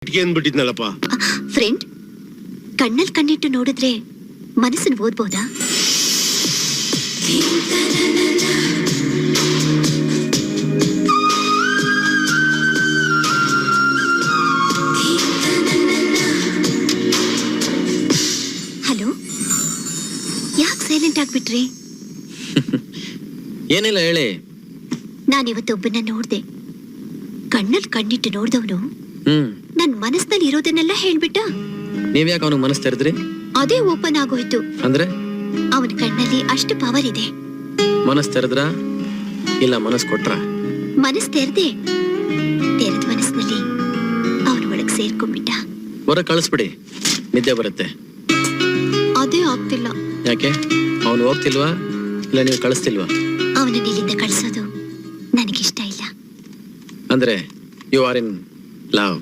ಅಂದ್ಬಿಟ್ಟಿದ್ನಲ್ಲಪ್ಪ. Friend, ಕಣ್ಣಲ್ಲಿ ಕಣ್ಣಿಟ್ಟು ನೋಡಿದ್ರೆ ಮನಸ್ಸನ್ನು ಓದ್ಬೋದಾ? ಹಲೋ, ಯಾಕೆ ಸೈಲೆಂಟ್ ಆಗ್ಬಿಟ್ರಿ? ಏನಿಲ್ಲ ಹೇಳಿ. ನಾನಿವತ್ತೊಬ್ಬನ ನೋಡ್ದೆ. ಕಣ್ಣಲ್ಲಿ ಕಣ್ಣಿಟ್ಟು ನೋಡ್ದವನು ನನ್ ಮನಸ್ಸಿನಲ್ಲಿ ಇರೋದನ್ನೆಲ್ಲ ಹೇಳ್ಬಿಟ್ಟ. ನೀವ್ಯಾಕೆ ಅವನಿಗೆ ಮನಸ್ಸು ತೆರೆದ್ರಿ? ಅದೇ ಓಪನ್ ಆಗೋಯ್ತು. ಅಂದ್ರೆ ಅವನ ಕಣ್ಣಲ್ಲಿ ಅಷ್ಟು ಪವರ್ ಇದೆ. ಮನಸ್ಸು ತೆರೆದ್ರ ಇಲ್ಲ ಮನಸ್ಸು ಕೊಟ್ರ? ಮನಸ್ಸು ತೆರೆದೆ. ತೆರೆದ ಮನಸ್ಸಿನಲ್ಲಿ ಅವನ ಒಳಗ್ ಸೇರ್ಕೊಂಡ್ಬಿಟ್ಟ. ಹೊರಗೆ ಕಳಿಸ್ಬಿಡಿ, ನಿದ್ದೆ ಬರುತ್ತೆ. ಅದೇ ಆಗ್ತಿಲ್ಲ. ಯಾಕೆ? ಅವನು ಹೋಗ್ತಿಲ್ವಾ ಇಲ್ಲ ನೀವು ಕಳಿಸ್ತಿಲ್ವಾ? ಅವನನ್ನ ಇಲ್ಲಿಂದ ಕಳಿಸೋದು ನನಗಿಷ್ಟ ಇಲ್ಲ. ಅಂದ್ರೆ ಯು ಆರ್ ಇನ್ ಲವ್.